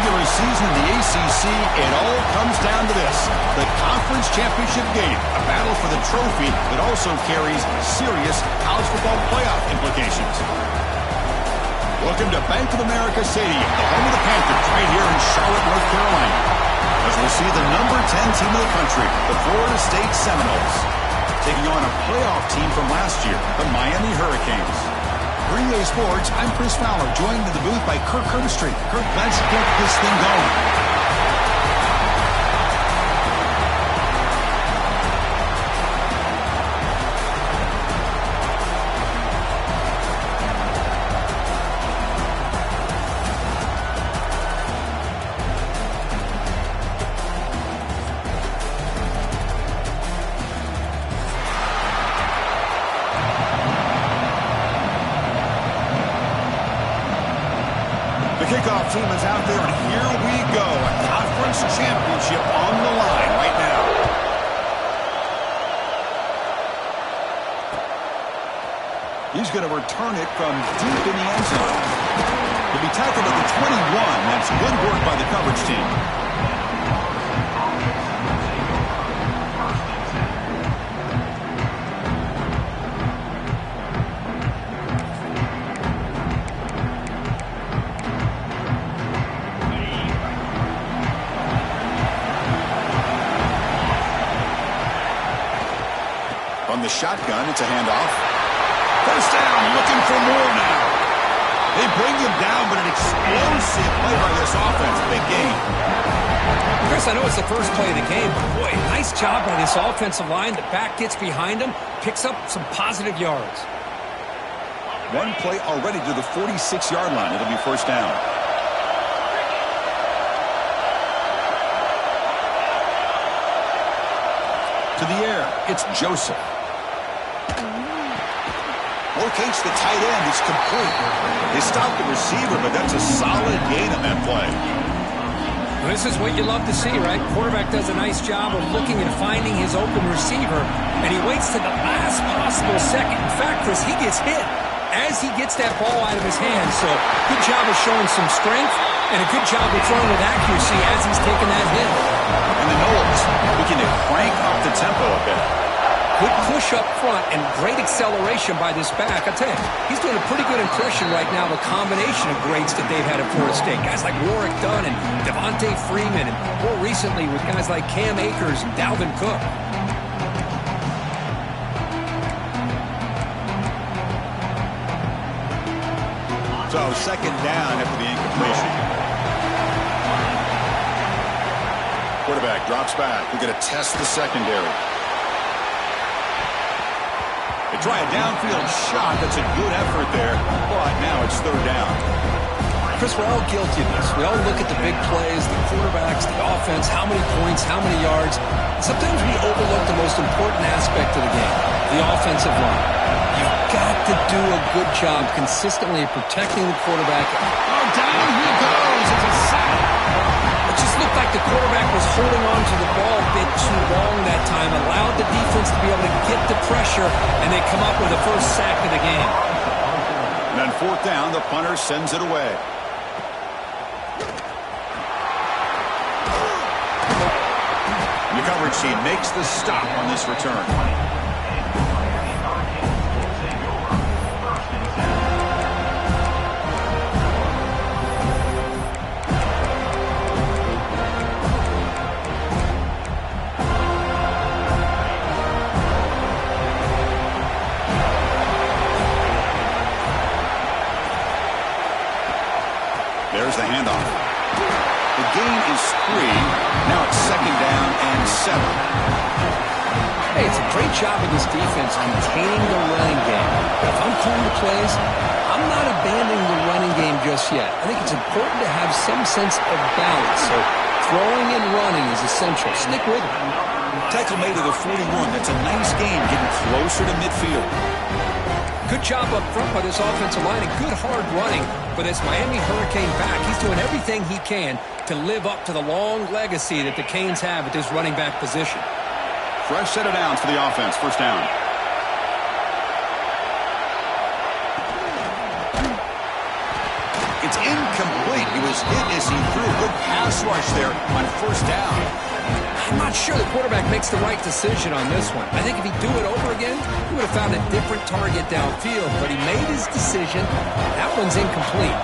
regular season in the ACC, it all comes down to this: the conference championship game, a battle for the trophy that also carries serious college football playoff implications. Welcome to Bank of America Stadium, the home of the Panthers, right here in Charlotte, North Carolina, as we see the number 10 team in the country, the Florida State Seminoles, taking on a playoff team from last year, the Miami Hurricanes. Green Bay Sports, I'm Chris Fowler, joined in the booth by Kirk Herbstreit. Kirk, let's get this thing going. Kickoff team is out there, and here we go. A conference championship on the line right now. He's going to return it from deep in the end zone. He'll be tackled at the 21. That's good work by the coverage team. From the shotgun, it's a handoff. First down, looking for more now. They bring him down, but an explosive play by this offense. Big game. Chris, I know it's the first play of the game, but boy, nice job by this offensive line. The back gets behind him, picks up some positive yards. One play already to the 46-yard line. It'll be first down. To the air, it's Joseph. Locates the tight end. It's complete. They stopped the receiver, but that's a solid gain on that play. Well, this is what you love to see, right? Quarterback does a nice job of looking and finding his open receiver, and he waits to the last possible second. In fact, Chris, he gets hit as he gets that ball out of his hands. So good job of showing some strength and a good job of throwing with accuracy as he's taking that hit. And the Noles looking to crank up the tempo a bit. Good push up front and great acceleration by this back. I tell you, he's doing a pretty good impression right now of a combination of greats that they've had at Florida State. Guys like Warwick Dunn and Devontae Freeman, and more recently with guys like Cam Akers and Dalvin Cook. So second down after the incompletion. Quarterback drops back. We're going to test the secondary. They try a downfield shot. That's a good effort there, but now it's third down. Chris, we're all guilty of this. We all look at the big plays, the quarterbacks, the offense, how many points, how many yards. And sometimes we overlook the most important aspect of the game, the offensive line. You've got to do a good job consistently protecting the quarterback. Oh, down he goes. It's a sack. It just looked like the quarterback was holding on to the ball a bit too long that time, allowed the defense to be able to get the pressure, and they come up with the first sack of the game. And on fourth down, the punter sends it away. The coverage team makes the stop on this return. There's the handoff. The gain is 3. Now it's second down and 7. Hey, it's a great job of this defense containing the running game. But if I'm calling the plays, I'm not abandoning the running game just yet. I think it's important to have some sense of balance. So throwing and running is essential. Stick with it. Tackle made to the 41. That's a nice game, getting closer to midfield. Good job up front by this offensive line and good hard running for this Miami Hurricane back. He's doing everything he can to live up to the long legacy that the Canes have at this running back position. Fresh set of downs for the offense. First down. It's incomplete. He was was hit as he threw a good pass rush there on first down. I'm not sure the quarterback makes the right decision on this one. I think if he'd do it over again, he would have found a different target downfield, but he made his decision. That one's incomplete.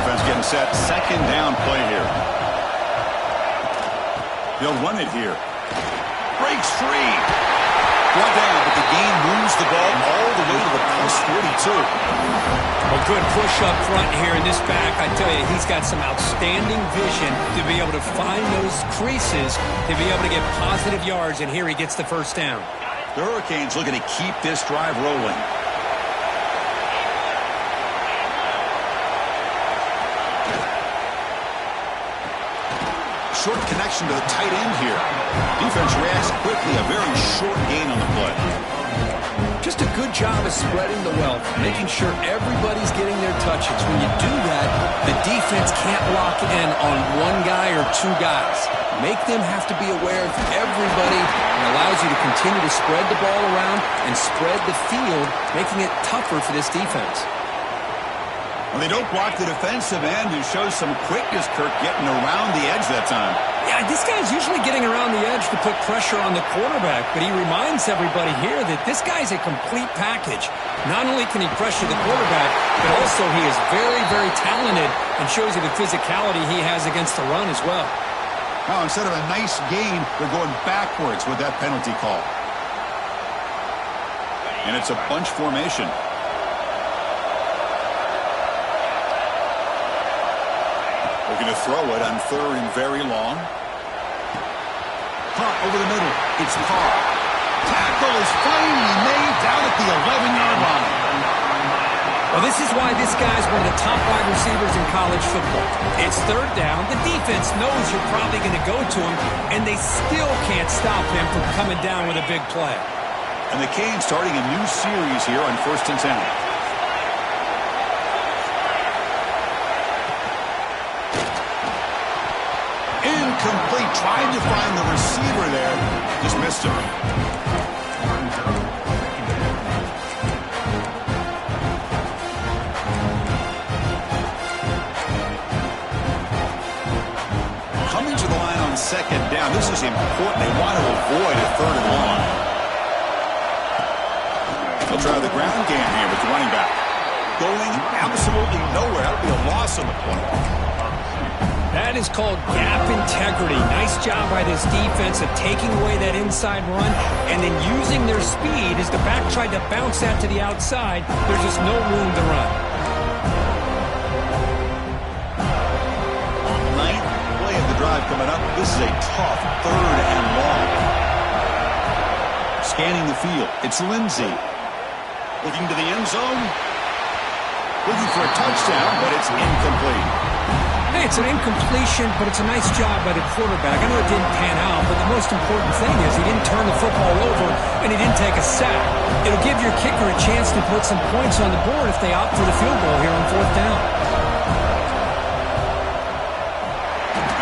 Offense getting set. Second down play here. They'll run it here. Breaks free. Brought down, but the gain moves the ball all the way to the plus 42. A good push up front here in this back. I tell you, he's got some outstanding vision to be able to find those creases, to be able to get positive yards, and here he gets the first down. The Hurricanes looking to keep this drive rolling. Short connection to the tight end here. Defense reacts quickly. A very short gain on the play. Just a good job of spreading the wealth, making sure everybody's getting their touches. When you do that, the defense can't lock in on one guy or two guys. Make them have to be aware of everybody. It allows you to continue to spread the ball around and spread the field, making it tougher for this defense. Well, they don't block the defensive end, who shows some quickness, Kirk, getting around the edge that time. Yeah, this guy's usually getting around the edge to put pressure on the quarterback, but he reminds everybody here that this guy's a complete package. Not only can he pressure the quarterback, but also he is very, very talented and shows you the physicality he has against the run as well. Now, instead of a nice gain, they're going backwards with that penalty call. And it's a bunch formation. Looking to throw it on third and very long. Hot over the middle. It's Carr. Tackle is finally made down at the 11-yard line. Well, this is why this guy's one of the top wide receivers in college football. It's third down. The defense knows you're probably going to go to him, and they still can't stop him from coming down with a big play. And the Canes starting a new series here on 1st and 10. Incomplete. Tried to find the receiver there. Just missed him. Coming to the line on second down. This is important. They want to avoid a third and long. They'll try the ground game here with the running back. Going absolutely nowhere. That'll be a loss on the play. That is called gap integrity. Nice job by this defense of taking away that inside run and then using their speed as the back tried to bounce that to the outside. There's just no room to run. Ninth play of the drive coming up. This is a tough third and long. Scanning the field. It's Lindsey. Looking to the end zone. Looking for a touchdown, but it's incomplete. Hey, it's an incompletion, but it's a nice job by the quarterback. I know it didn't pan out, but the most important thing is he didn't turn the football over and he didn't take a sack. It'll give your kicker a chance to put some points on the board if they opt for the field goal here on fourth down.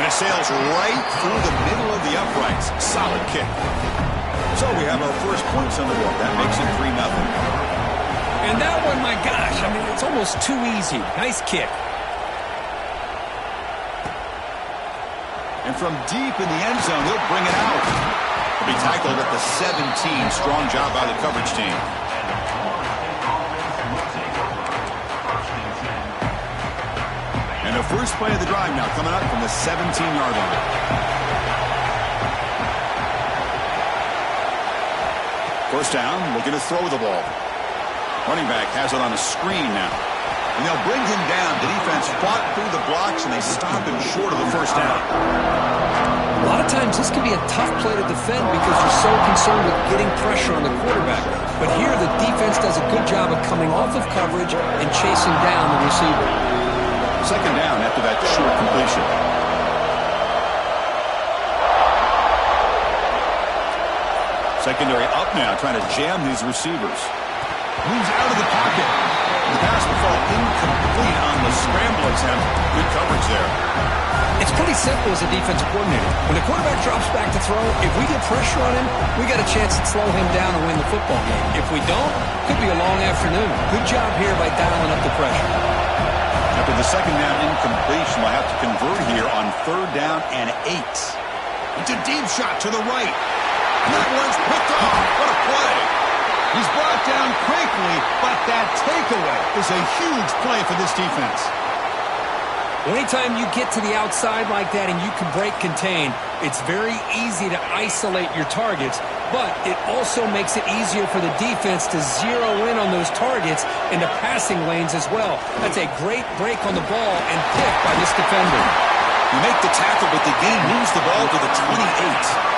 And it sails right through the middle of the uprights. Solid kick. So we have our first points on the board. That makes it 3-0. And that one, my gosh, I mean, it's almost too easy. Nice kick. And from deep in the end zone, he'll bring it out. He'll be tackled at the 17. Strong job by the coverage team. And the first play of the drive now coming up from the 17-yard line. First down, looking to throw the ball. Running back has it on a screen now. And they'll bring him down. The defense fought through the blocks, and they stop him short of the first down. A lot of times this can be a tough play to defend because you're so concerned with getting pressure on the quarterback. But here the defense does a good job of coming off of coverage and chasing down the receiver. Second down after that short completion. Secondary up now, trying to jam these receivers. Moves out of the pocket. The pass will fall incomplete on the scramble attempt. Good coverage there. It's pretty simple as a defensive coordinator. When the quarterback drops back to throw, if we get pressure on him, we got a chance to slow him down and win the football game. If we don't, could be a long afternoon. Good job here by dialing up the pressure. Now After the second down incompletion, they'll have to convert here on 3rd down and 8. It's a deep shot to the right. And that one's picked off. What a play. He's brought down quickly, but that takeaway is a huge play for this defense. Anytime you get to the outside like that and you can break contain, it's very easy to isolate your targets, but it also makes it easier for the defense to zero in on those targets in the passing lanes as well. That's a great break on the ball and pick by this defender. You make the tackle, but the game moves the ball to the 28.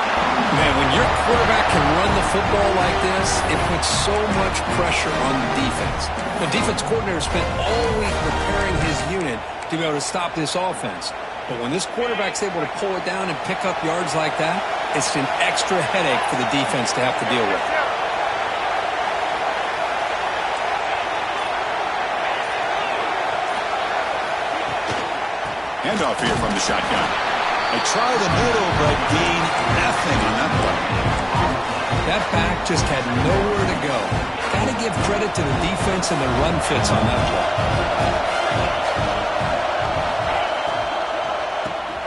Man, when your quarterback can run the football like this, it puts so much pressure on the defense. The defense coordinator spent all week preparing his unit to be able to stop this offense. But when this quarterback's able to pull it down and pick up yards like that, it's an extra headache for the defense to have to deal with. Handoff here from the shotgun. They try the middle, but gain nothing on that play. That back just had nowhere to go. Got to give credit to the defense and the run fits on that play.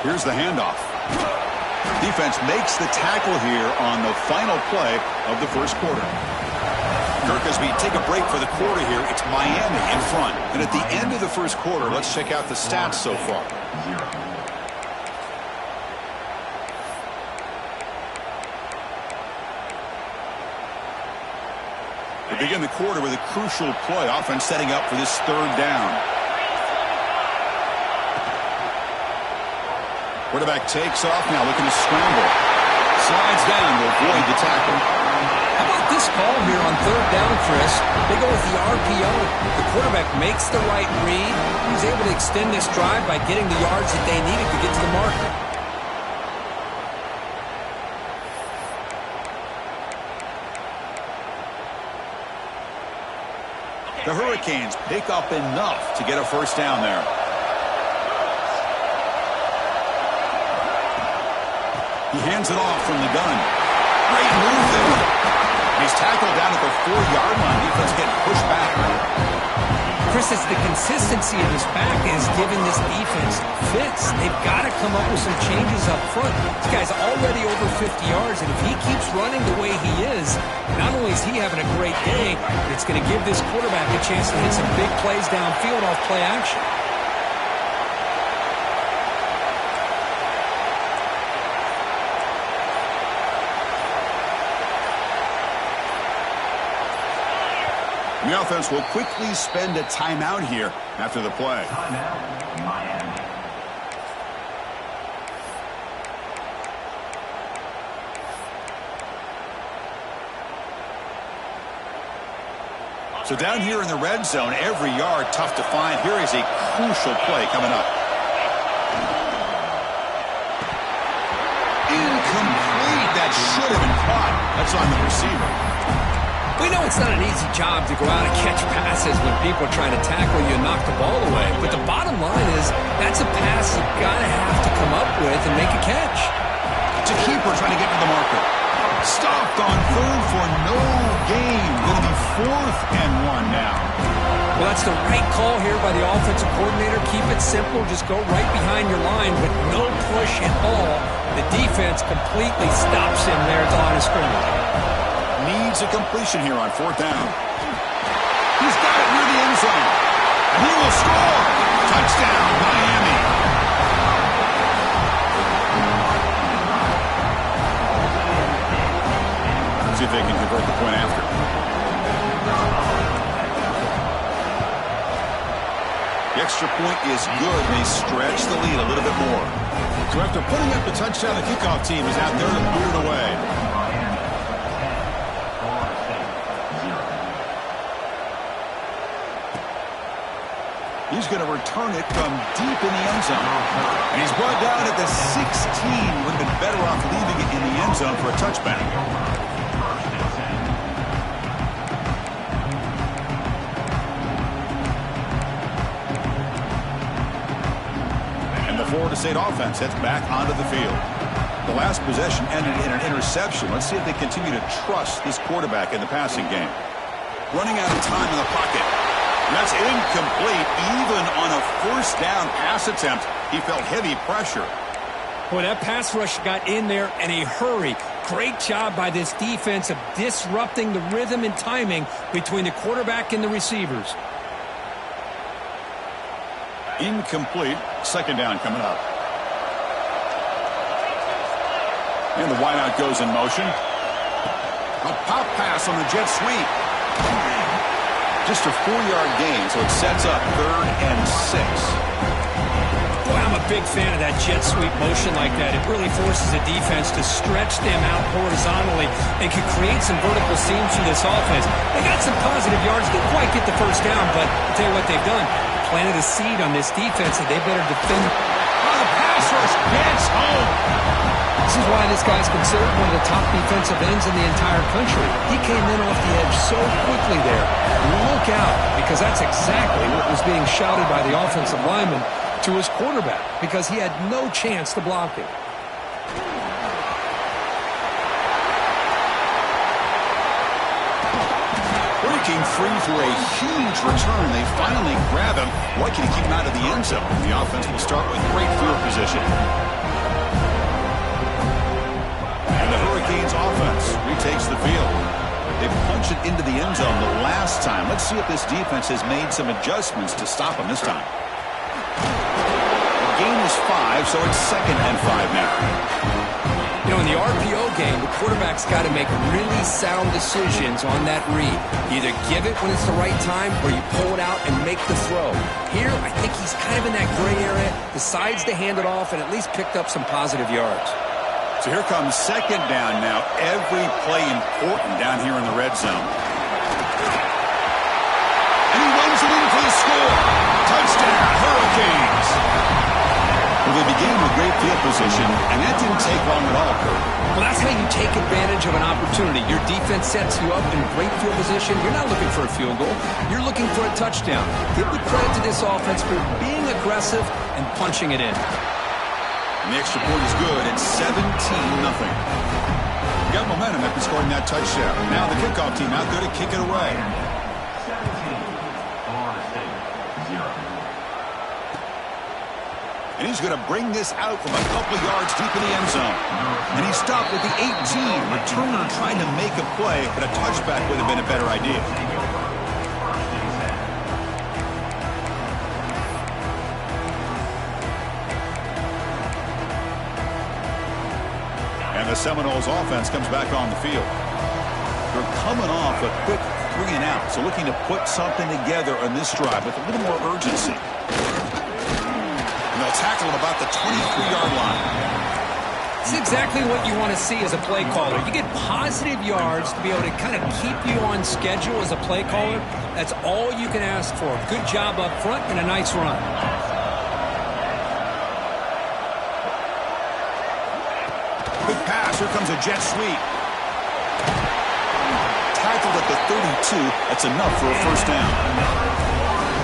Here's the handoff. Defense makes the tackle here on the final play of the first quarter. Kirk, as we take a break for the quarter here, it's Miami in front. And at the end of the first quarter, let's check out the stats so far. They begin the quarter with a crucial play. Offense setting up for this 3rd down. Quarterback takes off now, looking to scramble. Slides down to avoid the tackle. How about this call here on 3rd down, Chris? They go with the RPO. The quarterback makes the right read. He's able to extend this drive by getting the yards that they needed to get to the marker. The Hurricanes pick up enough to get a first down there. He hands it off from the gun. Great move there. He's tackled down at the 4-yard line. Defense getting pushed back. Chris, it's the consistency of his back is giving this defense fits. They've got to come up with some changes up front. This guy's already over 50 yards, and if he keeps running the way he is, not only is he having a great day, but it's going to give this quarterback a chance to hit some big plays downfield off play action. The offense will quickly spend a timeout here after the play. Timeout, Miami. So down here in the red zone, every yard tough to find. Here is a crucial play coming up. Incomplete. That should have been caught. That's on the receiver. We know it's not an easy job to go out and catch passes when people are trying to tackle you and knock the ball away. But the bottom line is that's a pass you've got to have to come up with and make a catch. It's a keeper trying to get to the marker. Stopped on 3rd for no gain. Going to be 4th and 1 now. Well, that's the right call here by the offensive coordinator. Keep it simple. Just go right behind your line, but no push at all. The defense completely stops him there at the line of scrimmage. Needs a completion here on 4th down. He's got it near the end zone. And he will score. Touchdown, Miami. Let's see if they can convert the point after. The extra point is good. They stretch the lead a little bit more. So after putting up the touchdown, the kickoff team is out there to boot it away. He's going to return it from deep in the end zone. And he's brought down at the 16. Would have been better off leaving it in the end zone for a touchback. And the Florida State offense heads back onto the field. The last possession ended in an interception. Let's see if they continue to trust this quarterback in the passing game. Running out of time in the pocket. That's incomplete. Even on a first down pass attempt, he felt heavy pressure. Boy, that pass rush got in there in a hurry. Great job by this defense of disrupting the rhythm and timing between the quarterback and the receivers. Incomplete. Second down coming up. And the wideout goes in motion. A pop pass on the jet sweep. Just a 4-yard gain, so it sets up 3rd and 6. Boy, I'm a big fan of that jet sweep motion like that. It really forces the defense to stretch them out horizontally and can create some vertical seams for this offense. They got some positive yards. Didn't quite get the first down, but I'll tell you what they've done. Planted a seed on this defense that they better defend. Oh, the pass rush gets home. This is why this guy's considered one of the top defensive ends in the entire country. He came in off the edge so quickly there. Look out, because that's exactly what was being shouted by the offensive lineman to his quarterback, because he had no chance to block it. Breaking free for a huge return. They finally grab him. What can he keep him out of the end zone? The offense will start with great field position. And the Hurricanes offense retakes the field. They punched it into the end zone the last time. Let's see if this defense has made some adjustments to stop them this time. The gain is 5, so it's 2nd and 5 now. You know, in the RPO game, the quarterback's got to make really sound decisions on that read. You either give it when it's the right time or you pull it out and make the throw. Here, I think he's kind of in that gray area, decides to hand it off and at least picked up some positive yards. So here comes 2nd down now. Every play important down here in the red zone. And he runs it in for the score. Touchdown, Hurricanes. Well, they began with great field position, and that didn't take long at all, Kurt. Well, that's how you take advantage of an opportunity. Your defense sets you up in great field position. You're not looking for a field goal. You're looking for a touchdown. Give the credit to this offense for being aggressive and punching it in. And the extra point is good. It's 17-0. You got momentum after scoring that touchdown. Now the kickoff team out there to kick it away. 17, Florida State, 0. And he's going to bring this out from a couple yards deep in the end zone. And he stopped at the 18. Returner trying to make a play, but a touchback would have been a better idea. And the Seminoles offense comes back on the field. They're coming off a quick 3 and out, so looking to put something together on this drive with a little more urgency. And they'll tackle him about the 23-yard line. It's exactly what you want to see as a play caller. You get positive yards to be able to kind of keep you on schedule as a play caller. That's all you can ask for. Good job up front and a nice run. Good pass. Here comes a jet sweep. Tackled at the 32. That's enough for a first down.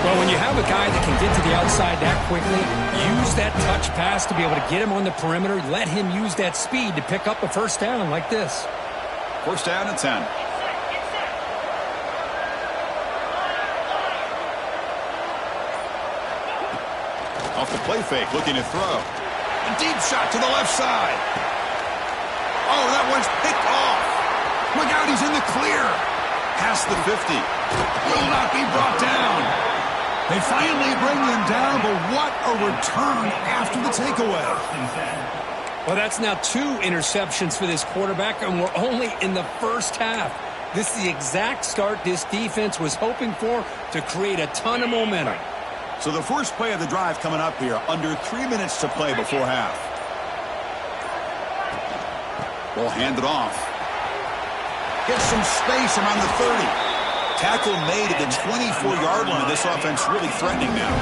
Well, when you have a guy that can get to the outside that quickly, use that touch pass to be able to get him on the perimeter, let him use that speed to pick up a first down like this. First down and 10. Off the play fake, looking to throw. A deep shot to the left side. Oh, that one's picked off. Look out, he's in the clear. Past the 50. Will not be brought down. They finally bring him down, but what a return after the takeaway. Well, that's now 2 interceptions for this quarterback, and we're only in the first half. This is the exact start this defense was hoping for to create a ton of momentum. So the first play of the drive coming up here, under 3 minutes to play before half. We'll hand it off. Get some space around the 30. Tackle made at the 24-yard line. This offense really threatening now.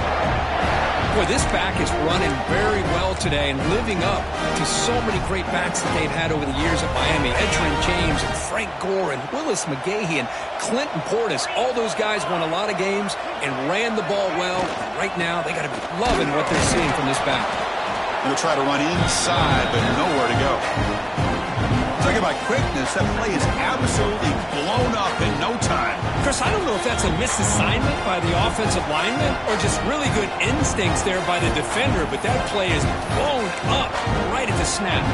Boy, this back is running very well today and living up to so many great backs that they've had over the years at Miami. Edgerrin James and Frank Gore and Willis McGahee and Clinton Portis. All those guys won a lot of games and ran the ball well. Right now, they got to be loving what they're seeing from this back. They'll try to run inside, but nowhere to go. Talking about quickness, that play is absolutely blown up in no time. Chris, I don't know if that's a misassignment by the offensive lineman or just really good instincts there by the defender, but that play is blown up right at the snap.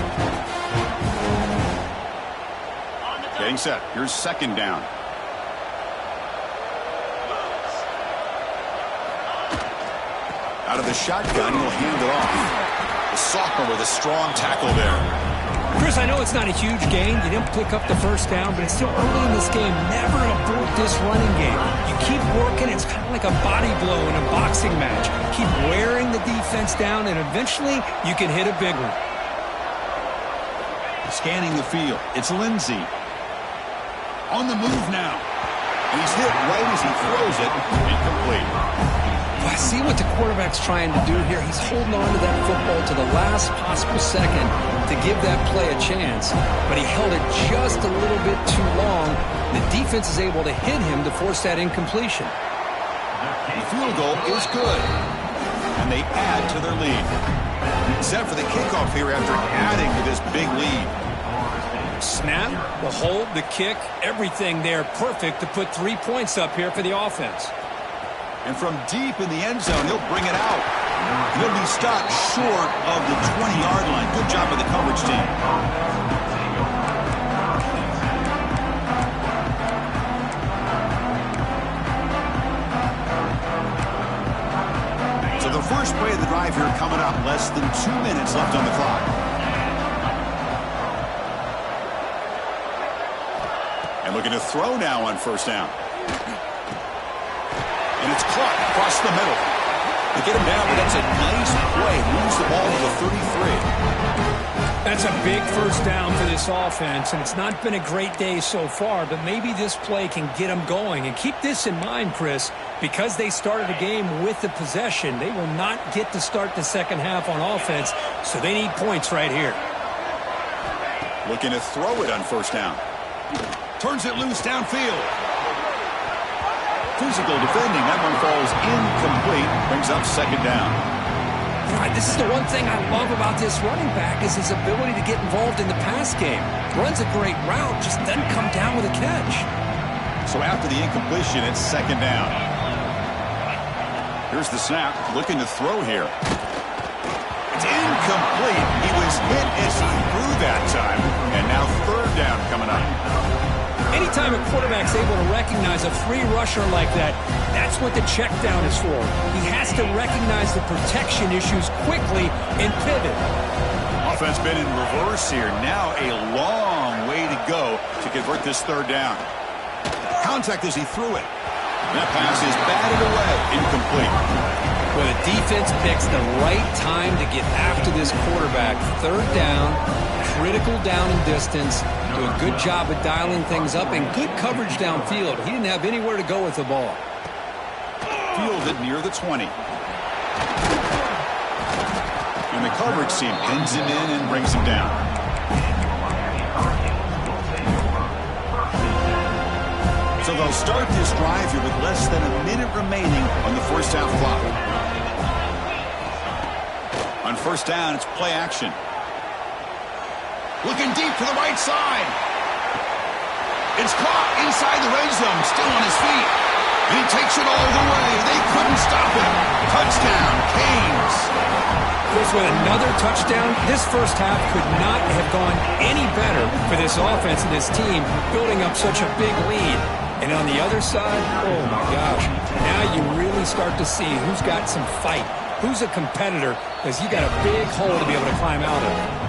Getting set. Here's second down. Out of the shotgun, he'll hand it off. The sophomore with a strong tackle there. Chris, I know it's not a huge gain. You didn't pick up the first down, but it's still early in this game. Never abort this running game. You keep working. It's kind of like a body blow in a boxing match. Keep wearing the defense down, and eventually you can hit a big one. Scanning the field. It's Lindsey. On the move now. And he's hit right as he throws it. Incomplete. I see what the quarterback's trying to do here. He's holding on to that football to the last possible second to give that play a chance. But he held it just a little bit too long. The defense is able to hit him to force that incompletion. The field goal is good. And they add to their lead. Set for the kickoff here after adding to this big lead. Snap, the hold, the kick, everything there perfect to put 3 points up here for the offense. And from deep in the end zone, he'll bring it out. He'll be stopped short of the 20-yard line. Good job by the coverage team. So the first play of the drive here coming up. Less than 2 minutes left on the clock. And looking to throw now on first down. And it's caught across the middle. They get him down, but that's a nice play. Moves the ball to the 33. That's a big first down for this offense, and it's not been a great day so far, but maybe this play can get them going. And keep this in mind, Chris, because they started the game with the possession, they will not get to start the second half on offense, so they need points right here. Looking to throw it on first down. Turns it loose downfield. Physical defending. That one falls incomplete. Brings up second down. Right, this is the one thing I love about this running back is his ability to get involved in the pass game. Runs a great route, just doesn't come down with a catch. So after the incompletion, it's second down. Here's the snap. Looking to throw here. It's incomplete. He was hit as he threw that time. And now third down coming up. Anytime a quarterback's able to recognize a free rusher like that, that's what the check down is for. He has to recognize the protection issues quickly and pivot. Offense been in reverse here. Now a long way to go to convert this third down. Contact as he threw it. That pass is batted away. Incomplete. Well, the defense picks the right time to get after this quarterback. Third down, critical down and distance. Do a good job of dialing things up and good coverage downfield. He didn't have anywhere to go with the ball. Fielded near the 20. And the coverage team pins him in and brings him down. So they'll start this drive here with less than a minute remaining on the first half clock. On first down, it's play action. Looking deep to the right side. It's caught inside the red zone, still on his feet. And he takes it all the way. They couldn't stop him. Touchdown, Canes. Chris, with another touchdown, this first half could not have gone any better for this offense and this team, building up such a big lead. And on the other side, oh my gosh, now you really start to see who's got some fight, who's a competitor, because you got a big hole to be able to climb out of.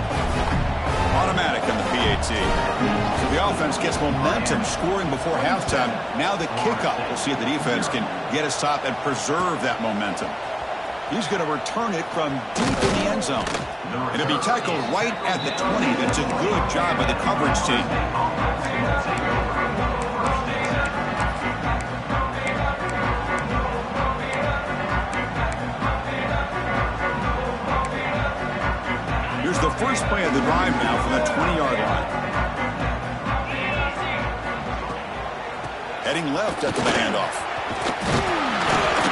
Automatic on the PAT. So the offense gets momentum scoring before halftime. Now the kickoff. We'll see if the defense can get a stop and preserve that momentum. He's going to return it from deep in the end zone. And it'll be tackled right at the 20. That's a good job by the coverage team. Here's the first play of the drive now from the 20-yard line. Heading left after the handoff.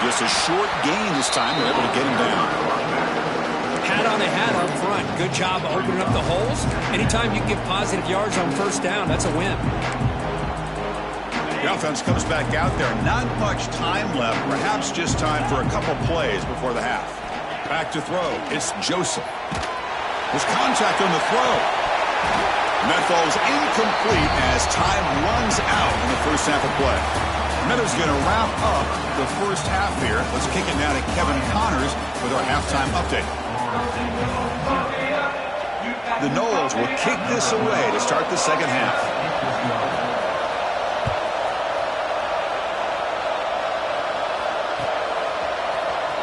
Just a short gain this time. They're able to get him down. Hat on a hat up front. Good job of opening up the holes. Anytime you can get positive yards on first down, that's a win. The offense comes back out there. Not much time left. Perhaps just time for a couple plays before the half. Back to throw. It's Joseph. There's contact on the throw. And that falls incomplete as time runs out in the first half of play. Miller's going to wrap up the first half here. Let's kick it now to Kevin Connors with our halftime update. The Noles will kick this away to start the second half.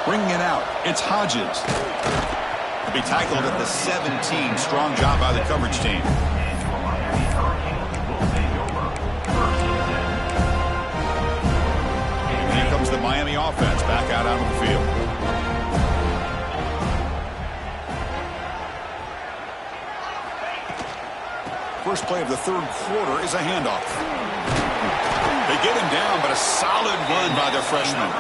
Bringing it out, it's Hodges. He'll be tackled at the 17. Strong job by the coverage team. Here comes the Miami offense back out onto the field. First play of the third quarter is a handoff. They get him down, but a solid run by the freshman.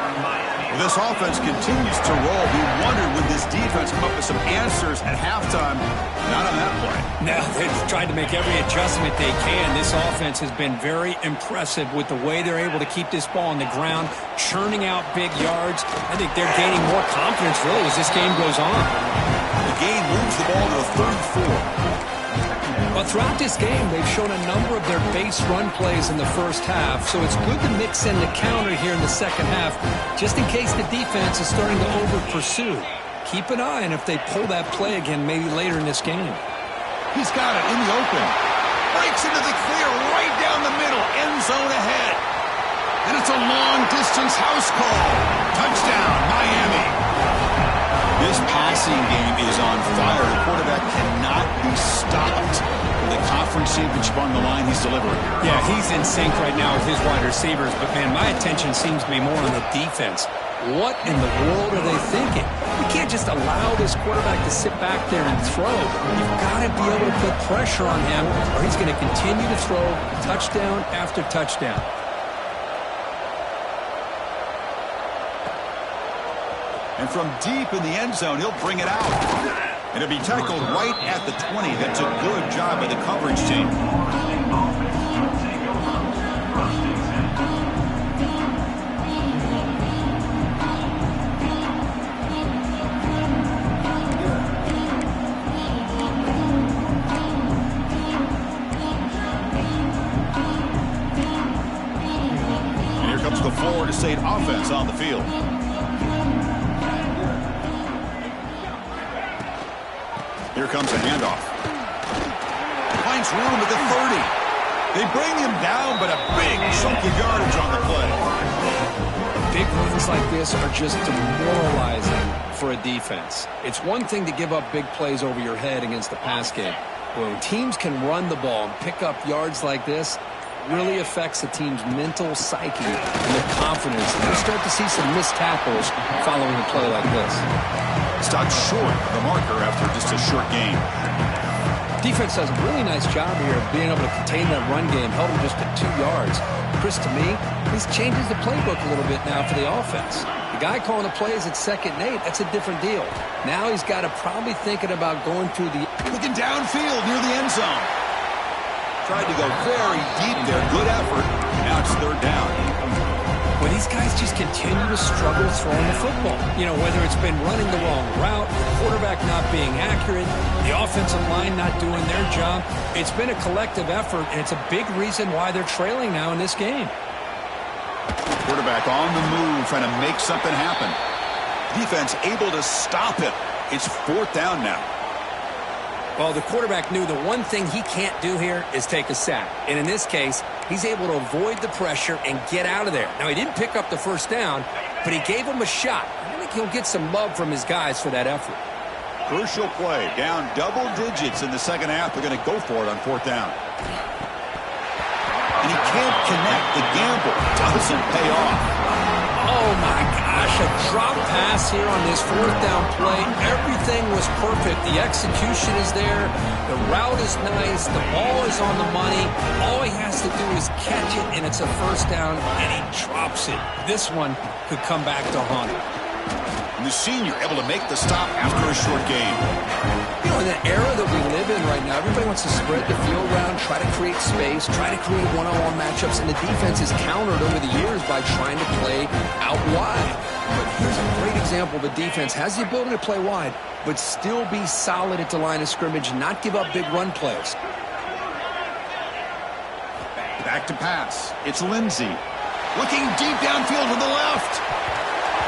This offense continues to roll. We wondered, would this defense come up with some answers at halftime? Not on that play. No, they've tried to make every adjustment they can. This offense has been very impressive with the way they're able to keep this ball on the ground, churning out big yards. I think they're gaining more confidence, really, as this game goes on. The game moves the ball to a 3rd 4. Well, throughout this game, they've shown a number of their base run plays in the first half, so it's good to mix in the counter here in the second half, just in case the defense is starting to over-pursue. Keep an eye on if they pull that play again maybe later in this game. He's got it in the open. Breaks into the clear right down the middle, end zone ahead. And it's a long-distance house call. Touchdown, Miami. This passing game is on fire. The quarterback cannot be stopped. The conference championship on the line, he's delivering. Yeah, he's in sync right now with his wide receivers, but, man, my attention seems to be more on the defense. What in the world are they thinking? You can't just allow this quarterback to sit back there and throw. You've got to be able to put pressure on him, or he's going to continue to throw touchdown after touchdown. And from deep in the end zone, he'll bring it out. And it'll be tackled right at the 20. That's a good job by the coverage team. And here comes the Florida State offense on the field. Here comes a handoff. Finds room at the 30. They bring him down, but a big chunk of yardage on the play. Big runs like this are just demoralizing for a defense. It's one thing to give up big plays over your head against the pass game. When teams can run the ball and pick up yards like this, it really affects the team's mental psyche and their confidence. And you start to see some missed tackles following a play like this. Stopped short of the marker after just a short game. Defense does a really nice job here of being able to contain that run game, held him just at 2 yards. Chris, to me, this changes the playbook a little bit now for the offense. The guy calling the plays at 2nd and 8, that's a different deal. Now he's got to probably thinking about going through the... Looking downfield near the end zone. Tried to go very deep there. Good effort. Now it's 3rd down. Well, these guys just continue to struggle throwing the football. You know, whether it's been running the wrong route, the quarterback not being accurate, the offensive line not doing their job. It's been a collective effort, and it's a big reason why they're trailing now in this game. Quarterback on the move, trying to make something happen. Defense able to stop him. It's 4th down now. Well, the quarterback knew the one thing he can't do here is take a sack. And in this case, he's able to avoid the pressure and get out of there. Now, he didn't pick up the 1st down, but he gave him a shot. I think he'll get some love from his guys for that effort. Crucial play. Down double digits in the second half. They're going to go for it on 4th down. And he can't connect. The gamble doesn't pay off. Oh, my gosh, a drop pass here on this 4th down play. Everything was perfect. The execution is there. The route is nice. The ball is on the money. All he has to do is catch it, and it's a 1st down, and he drops it. This one could come back to haunt him. And the senior able to make the stop after a short game. He In the era that we live in right now, everybody wants to spread the field around, try to create space, try to create one-on-one matchups, and the defense is countered over the years by trying to play out wide. But here's a great example of a defense has the ability to play wide, but still be solid at the line of scrimmage, not give up big run plays. Back to pass. It's Lindsey. Looking deep downfield to the left.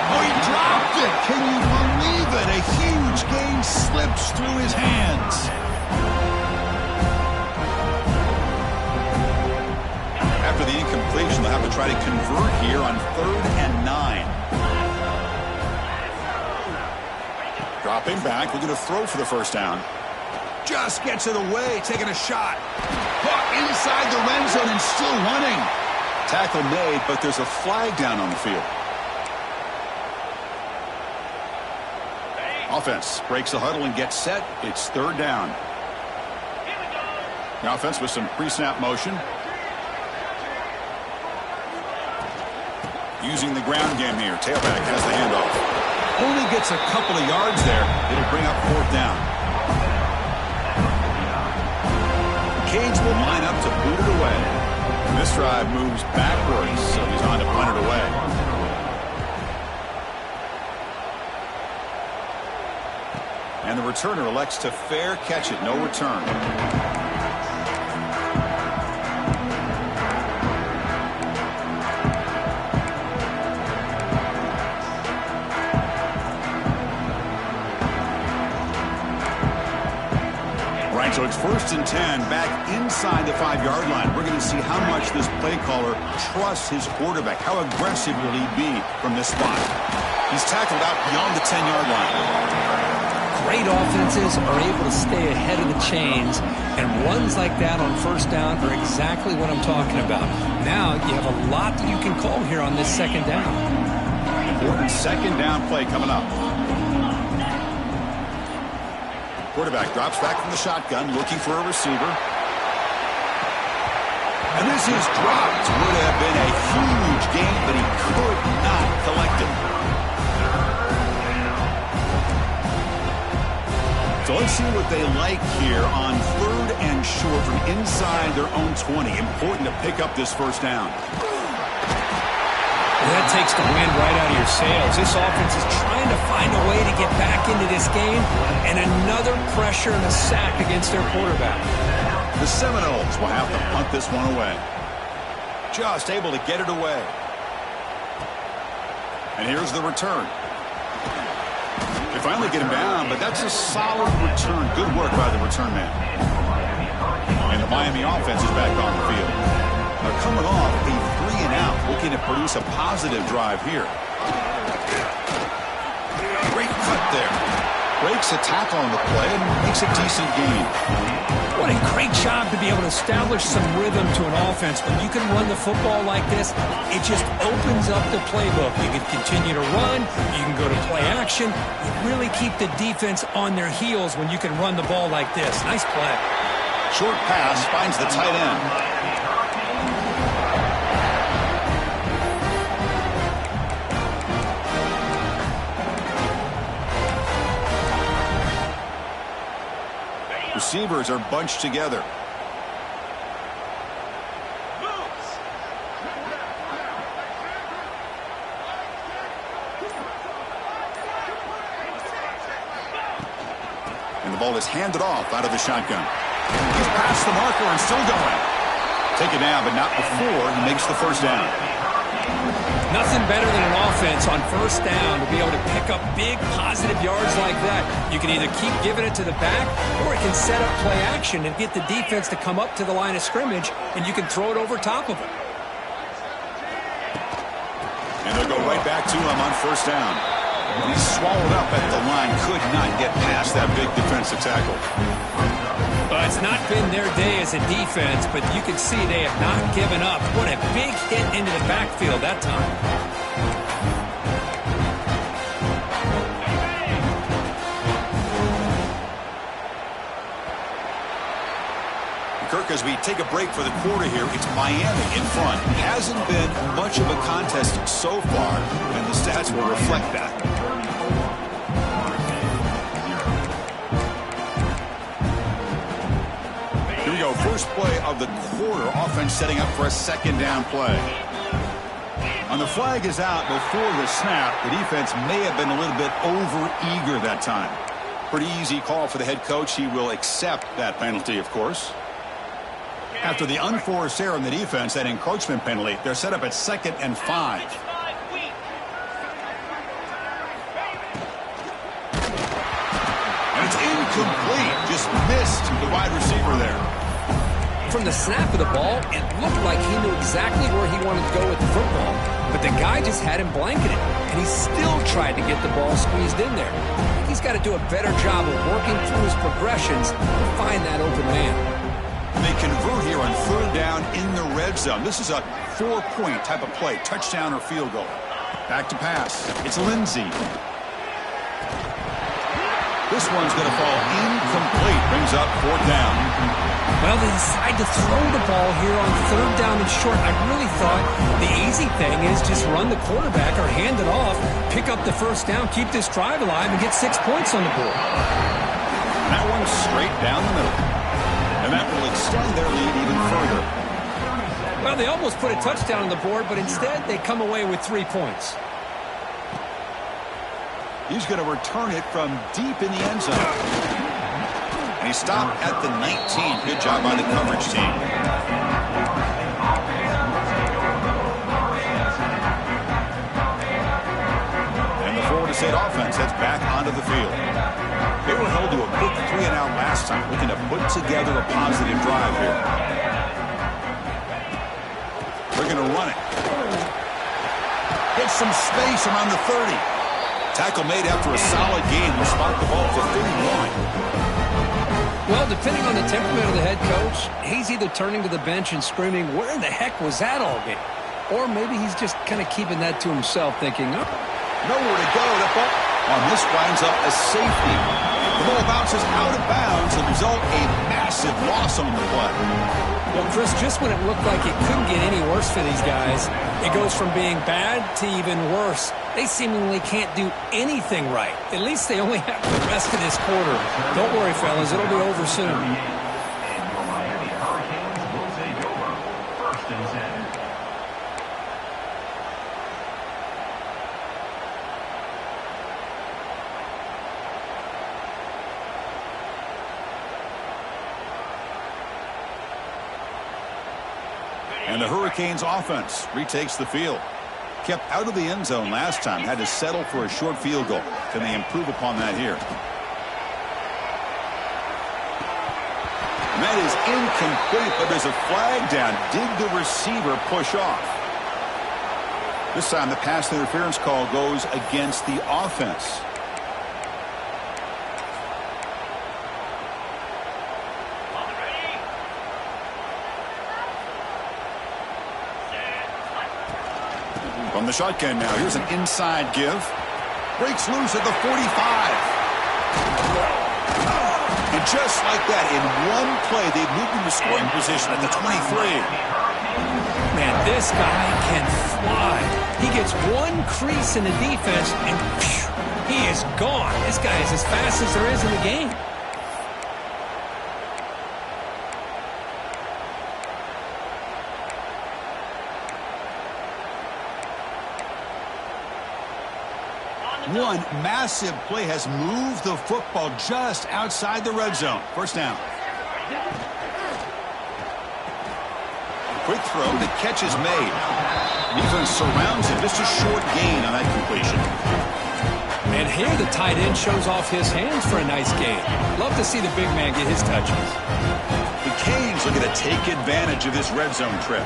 Oh, he dropped it. Can you believe it? A huge gain slips through his hands. After the incompletion, they'll have to try to convert here on 3rd and 9. Dropping back, looking to throw for the first down. Just gets it away, taking a shot. Caught inside the red zone and still running. Tackle made, but there's a flag down on the field. Offense breaks the huddle and gets set. It's 3rd down. The offense with some pre-snap motion. Using the ground game here. Tailback has the handoff. Only gets a couple of yards there. It'll bring up 4th down. Cage will line up to boot it away. This drive moves backwards, so he's on to punt it away. And the returner elects to fair catch it. No return. Right, so it's 1st and 10 back inside the 5-yard line. We're going to see how much this play caller trusts his quarterback. How aggressive will he be from this spot? He's tackled out beyond the 10-yard line. Great offenses are able to stay ahead of the chains, and runs like that on 1st down are exactly what I'm talking about. Now you have a lot that you can call here on this 2nd down. Important 2nd down play coming up. Quarterback drops back from the shotgun, looking for a receiver. And this is dropped. Would have been a huge gain, but he could not collect it. So let's see what they like here on 3rd and short from inside their own 20. Important to pick up this 1st down. That takes the wind right out of your sails. This offense is trying to find a way to get back into this game, and another pressure and a sack against their quarterback. The Seminoles will have to punt this one away. Just able to get it away. And here's the return. They finally get him down, but that's a solid return. Good work by the return man. And the Miami offense is back on the field. They're coming off a 3-and-out, looking to produce a positive drive here. Great cut there. Breaks a tackle on the play and makes a decent gain. What a great job to be able to establish some rhythm to an offense. When you can run the football like this, it just opens up the playbook. You can continue to run. You can go to play action. You really keep the defense on their heels when you can run the ball like this. Nice play. Short pass finds the tight end. Receivers are bunched together. And the ball is handed off out of the shotgun. He's past the marker and still going. Taken down, but not before he makes the 1st down. Nothing better than an offense on 1st down to be able to pick up big positive yards like that. You can either keep giving it to the back, or it can set up play action and get the defense to come up to the line of scrimmage, and you can throw it over top of it. And they'll go right back to him on 1st down. He's swallowed up at the line, could not get past that big defensive tackle. It's not been their day as a defense, but you can see they have not given up. What a big hit into the backfield that time. Kirk, as we take a break for the quarter here, it's Miami in front. Hasn't been much of a contest so far, and the stats will reflect that. Here you go, first play of the quarter. Offense setting up for a second down play. And the flag is out before the snap. The defense may have been a little bit over-eager that time. Pretty easy call for the head coach. He will accept that penalty, of course. After the unforced error in the defense, that encroachment penalty, they're set up at 2nd and 5. And it's incomplete. Just missed the wide receiver there. From the snap of the ball, it looked like he knew exactly where he wanted to go with the football. But the guy just had him blanketed, and he still tried to get the ball squeezed in there. He's got to do a better job of working through his progressions to find that open man. They convert here on 3rd down in the red zone. This is a 4-point type of play, touchdown or field goal. Back to pass. It's Lindsey. This one's going to fall incomplete. Brings up 4th down. Well, they decide to throw the ball here on 3rd down and short. I really thought the easy thing is just run the quarterback or hand it off, pick up the 1st down, keep this drive alive, and get 6 points on the board. And that one's straight down the middle. And that will extend their lead even further. Well, they almost put a touchdown on the board, but instead they come away with 3 points. He's going to return it from deep in the end zone. And he stopped at the 19. Good job by the coverage team. And the Florida State offense heads back onto the field. They were held to a quick 3-and-out last time, looking to put together a positive drive here. They're going to run it. Get some space around the 30. Tackle made after a solid game will spot the ball to 31. Well, depending on the temperament of the head coach, he's either turning to the bench and screaming, where in the heck was that all game? Or maybe he's just kind of keeping that to himself, thinking, oh. Nowhere to go. The ball on this winds up a safety. The ball bounces out of bounds and result a massive loss on the play. Well, Chris, just when it looked like it couldn't get any worse for these guys, it goes from being bad to even worse. They seemingly can't do anything right. At least they only have the rest of this quarter. Don't worry, fellas. It'll be over soon. And your Miami Hurricanes will take over 1st and 10. And the Hurricanes offense retakes the field. Kept out of the end zone last time. Had to settle for a short field goal. Can they improve upon that here? And that is incomplete, but there's a flag down. Did the receiver push off? This time the pass interference call goes against the offense. From the shotgun now, here's an inside give. Breaks loose at the 45. And just like that, in one play, they've moved into scoring position at the 23. Man, this guy can fly. He gets one crease in the defense, and phew, he is gone. This guy is as fast as there is in the game. One massive play has moved the football just outside the red zone. 1st down. Quick throw. The catch is made. Defense surrounds him. Just a short gain on that completion. And here the tight end shows off his hands for a nice gain. Love to see the big man get his touches. The Canes looking to take advantage of this red zone trip.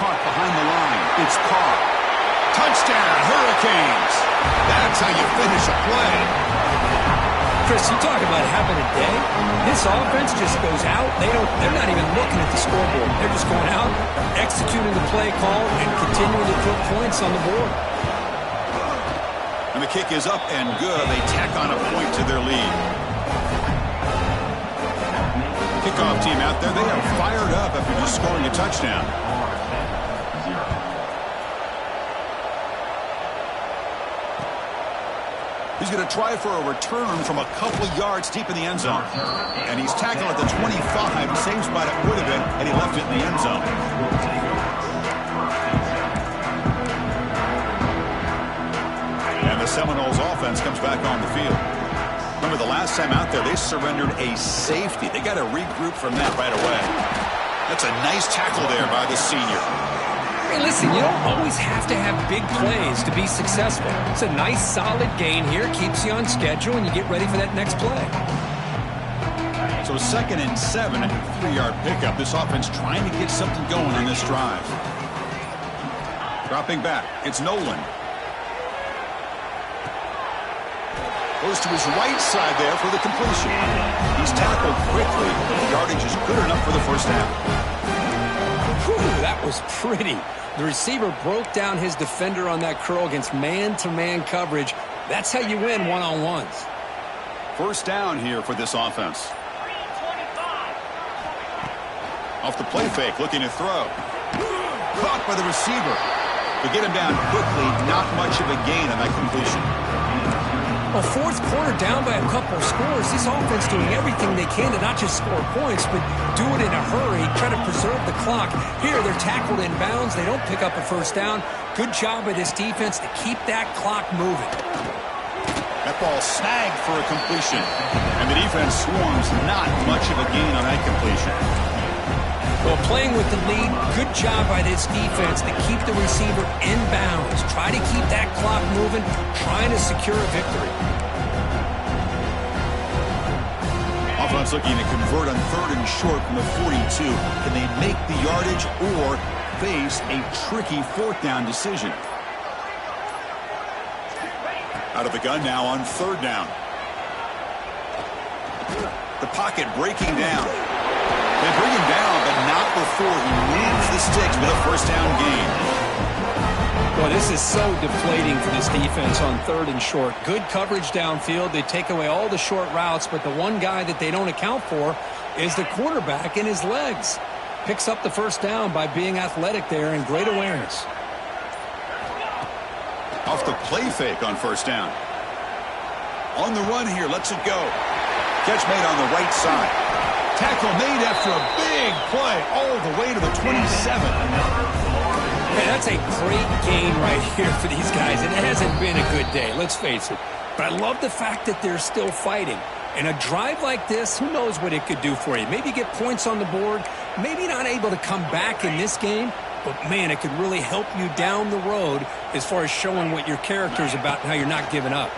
Caught behind the line. It's caught. Touchdown, Hurricanes. That's how you finish a play. Chris, you talk about having a day. This offense just goes out. They're not even looking at the scoreboard. They're just going out, executing the play call, and continuing to put points on the board. And the kick is up and good. They tack on a point to their lead. Kickoff team out there. They are fired up after just scoring a touchdown. He's going to try for a return from a couple yards deep in the end zone. And he's tackled at the 25, same spot it would have been, and he left it in the end zone. And the Seminoles offense comes back on the field. Remember the last time out there, they surrendered a safety. They got to regroup from that right away. That's a nice tackle there by the senior. Hey, listen, you don't always have to have big plays to be successful. It's a nice, solid gain here. Keeps you on schedule, and you get ready for that next play. So 2nd and 7 and a 3-yard pickup. This offense trying to get something going on this drive. Dropping back. It's Nolan. Goes to his right side there for the completion. He's tackled quickly. The yardage is good enough for the first down. Whew, that was pretty. The receiver broke down his defender on that curl against man-to-man coverage. That's how you win one-on-ones. First down here for this offense. Off the play fake, looking to throw. Caught by the receiver. To get him down quickly, not much of a gain on that completion. Well, fourth quarter down by a couple of scores. This offense doing everything they can to not just score points, but do it in a hurry, try to preserve the clock. Here, they're tackled in bounds. They don't pick up a first down. Good job by this defense to keep that clock moving. That ball snagged for a completion. And the defense swarms, not much of a gain on that completion. Well, playing with the lead, good job by this defense to keep the receiver in bounds. Try to keep that clock moving, trying to secure a victory. Offense looking to convert on 3rd and short from the 42. Can they make the yardage or face a tricky 4th down decision? Out of the gun now on 3rd down. The pocket breaking down. They bring him down, but not before he wins the sticks with a first down gain. Well, this is so deflating for this defense on 3rd and short. Good coverage downfield. They take away all the short routes, but the one guy that they don't account for is the quarterback and his legs. Picks up the first down by being athletic there and great awareness. Off the play fake on first down. On the run here, lets it go. Catch made on the right side. Tackle made after a big play all the way to the 27. Hey, that's a great gain right here for these guys. It hasn't been a good day, let's face it. But I love the fact that they're still fighting. And a drive like this, who knows what it could do for you. Maybe get points on the board, maybe not able to come back in this game, but man, it could really help you down the road as far as showing what your character is about and how you're not giving up.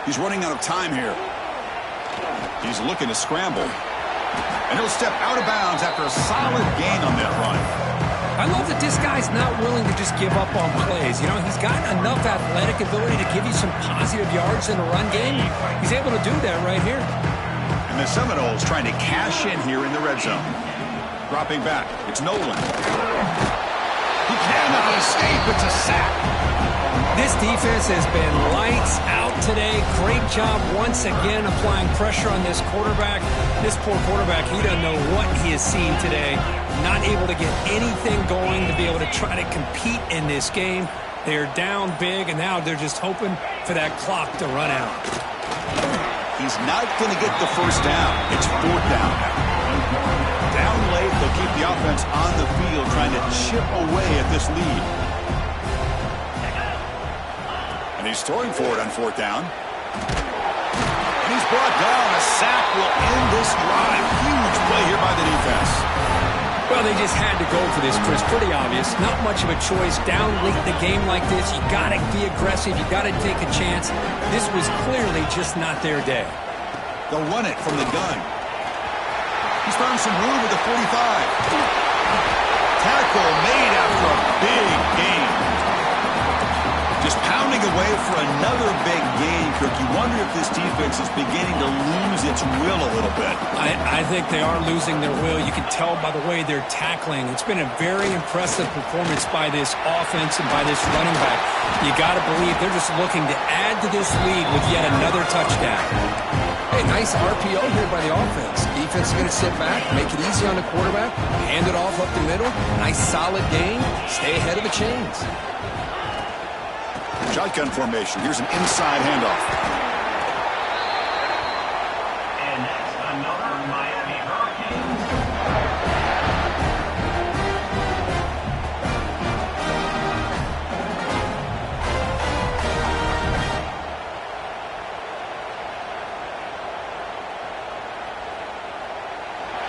He's running out of time here. He's looking to scramble. And he'll step out of bounds after a solid gain on that run. I love that this guy's not willing to just give up on plays. You know, he's got enough athletic ability to give you some positive yards in the run game. He's able to do that right here. And the Seminoles trying to cash in here in the red zone. Dropping back. It's Nolan. He cannot escape. It's a sack. This defense has been lights out today. Great job once again applying pressure on this quarterback. This poor quarterback, he doesn't know what he has seen today. Not able to get anything going to be able to try to compete in this game. They're down big, and now they're just hoping for that clock to run out. He's not going to get the first down. It's 4th down. Down late, they'll keep the offense on the field trying to chip away at this lead. And he's throwing for it on 4th down. And he's brought down. A sack will end this drive. Huge play here by the defense. Well, they just had to go for this, Chris. Pretty obvious. Not much of a choice. Down late in the game like this, you got to be aggressive. You got to take a chance. This was clearly just not their day. They'll run it from the gun. He's found some room with the 45. Tackle made after a big gain. Just pounding away for another big gain, Kirk. You wonder if this defense is beginning to lose its will a little bit. I think they are losing their will. You can tell by the way they're tackling. It's been a very impressive performance by this offense and by this running back. You got to believe they're just looking to add to this lead with yet another touchdown. Hey, nice RPO here by the offense. Defense is going to sit back, make it easy on the quarterback, hand it off up the middle. Nice solid gain. Stay ahead of the chains. Shotgun formation. Here's an inside handoff. And that's another Miami Hurricanes.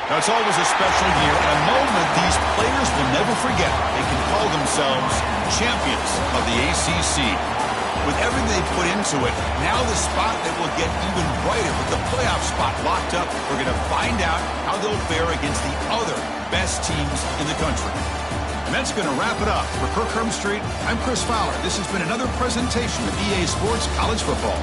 Now, it's always a special year, and a moment these players will never forget. They can call themselves champions of the ACC. With everything they put into it, now the spotlight will get even brighter. With the playoff spot locked up, we're going to find out how they'll fare against the other best teams in the country. And that's going to wrap it up. For Kirk Street, I'm Chris Fowler. This has been another presentation of EA Sports College Football.